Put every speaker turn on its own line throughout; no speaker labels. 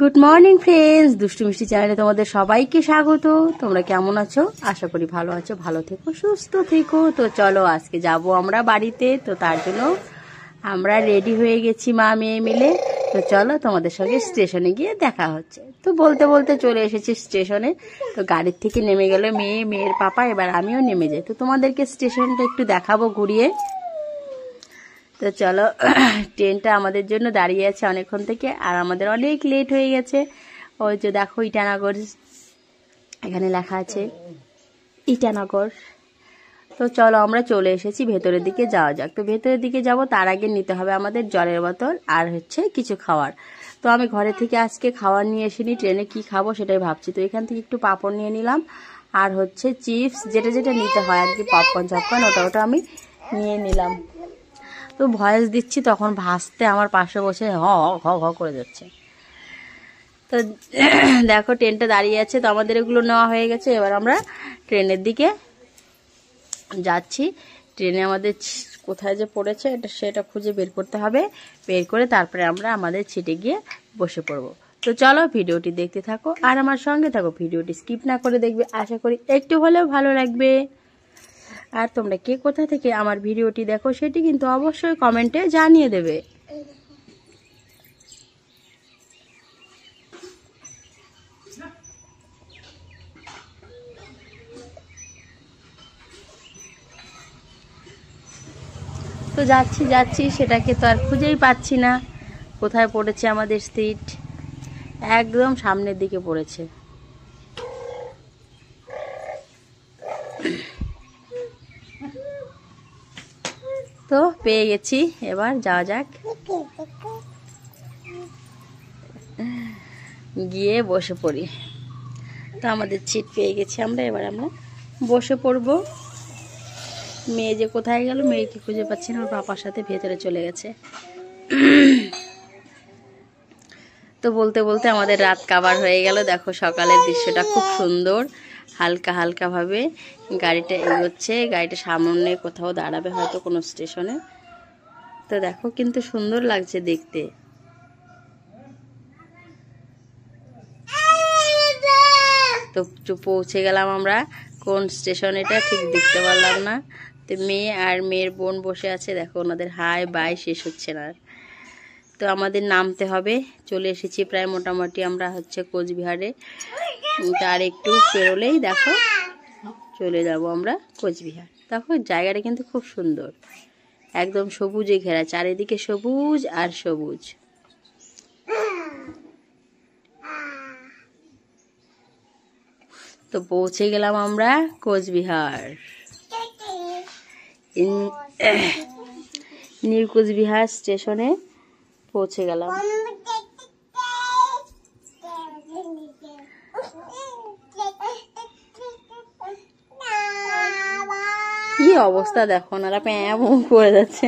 Good morning friends, দুষ্টু মিষ্টি চ্যানেলে তোমাদের সবাইকে স্বাগত। তোমরা কেমন আছো? আশা করি ভালো আছো। ভালো থেকো, সুস্থ থেকো। তো চলো আজকে যাব আমরা বাড়িতে। তো তার জন্য আমরা রেডি হয়ে গেছি মা মেয়ে মিলে। তো চলো তোমাদের সঙ্গে স্টেশনে গিয়ে দেখা হচ্ছে। তো বলতে বলতে চলে এসেছি স্টেশনে। তো গাড়ির থেকে নেমে গেল মেয়ে, মেয়ের পাপা, এবার আমিও নেমে যাই। তো তোমাদেরকে স্টেশনটা একটু দেখাবো ঘুরিয়ে। তো চলো, ট্রেনটা আমাদের জন্য দাঁড়িয়ে আছে অনেকক্ষণ থেকে, আর আমাদের অনেক লেট হয়ে গেছে। ওই যে দেখো ইটানগর, এখানে লেখা আছে ইটানগর। তো চলো আমরা চলে এসেছি, ভেতরের দিকে যাওয়া যাক। তো ভেতরের দিকে যাব, তার আগে নিতে হবে আমাদের জলের বোতল আর হচ্ছে কিছু খাওয়ার। তো আমি ঘরে থেকে আজকে খাবার নিয়ে এসিনি, ট্রেনে কি খাবো সেটাই ভাবছি। তো এখান থেকে একটু পাঁপড় নিয়ে নিলাম, আর হচ্ছে চিপস, যেটা যেটা নিতে হয় আর কি, পপকর্ন চপকর্ন, ওটা আমি নিয়ে নিলাম। তো ভয়েস দিচ্ছি তখন ভাসতে আমার পাশে বসে ঘ ঘ করে যাচ্ছে। তো দেখো ট্রেনটা দাঁড়িয়ে আছে, তো আমাদের এগুলো নেওয়া হয়ে গেছে। এবার আমরা ট্রেনের দিকে যাচ্ছি। ট্রেনে আমাদের কোথায় যে পড়েছে সেটা খুঁজে বের করতে হবে। বের করে তারপরে আমরা আমাদের সিটে গিয়ে বসে পড়বো। তো চলো ভিডিওটি দেখতে থাকো আর আমার সঙ্গে থাকো। ভিডিওটি স্কিপ না করে দেখবে, আশা করি একটু হলেও ভালো লাগবে। আর তোমরা কে কোথা থেকে আমার ভিডিওটি দেখো সেটি কিন্তু অবশ্যই কমেন্টে জানিয়ে দেবে। তো যাচ্ছি সেটাকে তো আর খুঁজেই পাচ্ছি না, কোথায় পড়েছে আমাদের সিট। একদম সামনের দিকে পড়েছে। তো পেয়ে গেছি, এবার যাওয়া যাক, গিয়ে বসে পড়ি। তো আমাদের সিট পেয়ে গেছি আমরা, এবার আমরা বসে পড়বো। মেয়ে যে কোথায় গেল, মেয়েকে খুঁজে পাচ্ছি না, ওর পাপার সাথে ভেতরে চলে গেছে। তো বলতে বলতে আমাদের রাত কাবার হয়ে গেল। দেখো সকালের দৃশ্যটা খুব সুন্দর, হালকা হালকা ভাবে গাড়িটা এগোচ্ছে। গাড়িটা সামনে কোথাও দাঁড়াবে হয়তো কোনো স্টেশনে। তো দেখো কিন্তু সুন্দর লাগছে দেখতে। তো পৌঁছে গেলাম আমরা। কোন স্টেশন এটা ঠিক দেখতে পারলাম না। তো মেয়ে আর মেয়ের বোন বসে আছে, দেখো ওনাদের হাই বাই শেষ হচ্ছে না। তো আমাদের নামতে হবে। চলে এসেছি প্রায় মোটামুটি আমরা হচ্ছে কোচবিহারে। তার একটু পেরোলেই দেখো চলে যাব আমরা কোচবিহার। দেখো জায়গাটা কিন্তু খুব সুন্দর, একদম সবুজে ঘেরা, চারিদিকে সবুজ আর সবুজ। তো পৌঁছে গেলাম আমরা কোচবিহার, নিউ কোচবিহার স্টেশনে পৌঁছে গেলাম। কি অবস্থা দেখো, ওনারা প্যাঁ করে যাচ্ছে।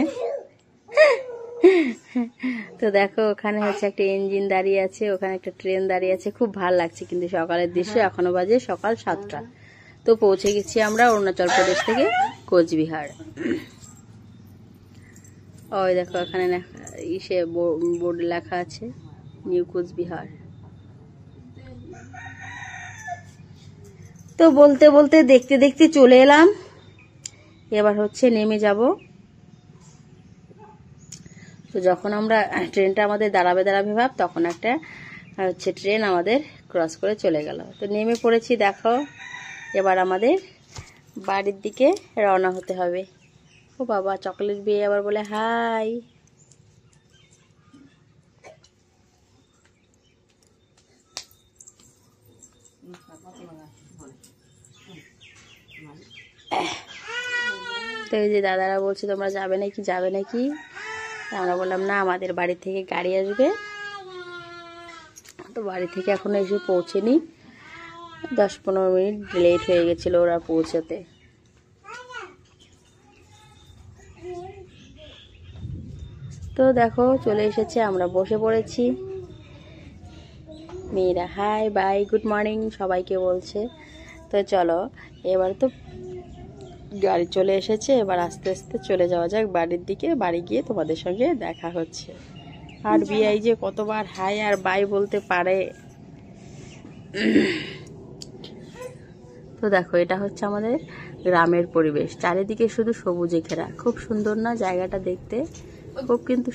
তো দেখো ওখানে হচ্ছে একটা ইঞ্জিন দাঁড়িয়ে আছে, ওখানে একটা ট্রেন দাঁড়িয়ে আছে। খুব ভালো লাগছে কিন্তু সকালের দৃশ্য। এখনো বাজে সকাল 7টা। তো পৌঁছে গেছি আমরা অরুণাচল প্রদেশ থেকে কোচবিহার। ওই দেখো এখানে ইসে বোর্ড লেখা আছে নিউ কোচবিহার। তো বলতে বলতে দেখতে দেখতে চলে এলাম। এবার হচ্ছে নেমে যাব। তো যখন আমরা ট্রেনটা আমাদের দাঁড়াবে ভাব, তখন একটা হচ্ছে ট্রেন আমাদের ক্রস করে চলে গেল। তো নেমে পড়েছি দেখো। এবার আমাদের বাড়ির দিকে রওনা হতে হবে। ও বাবা, চকলেট বিয়ে আবার বলে হাই। তো এই যে দাদারা বলছে তোমরা যাবে নাকি। আমরা বললাম না, আমাদের বাড়ি থেকে গাড়ি আসবে। তো বাড়ি থেকে এখনো এসে পৌঁছেনি, 10-15 মিনিট লেট হয়ে গেছিল ওরা পৌঁছাতে। তো দেখো চলে এসেছে, আমরা বসে পড়েছি। মেয়েরা হাই বাই গুড মর্নিং সবাইকে বলছে। তো চলো এবার তো গাড়ি চলে এসেছে, এবার আস্তে আস্তে চলে যাওয়া যাক বাড়ির দিকে। বাড়ি গিয়ে তোমাদের সঙ্গে দেখা হচ্ছে। আর বিআই যে কতবার হাই আর বাই বলতে পারে। তো দেখো, এটা হচ্ছে আমাদের গ্রামের পরিবেশ, চারিদিকে শুধু সবুজে ঘেরা, খুব সুন্দর না জায়গাটা দেখতে, খুব কিন্তু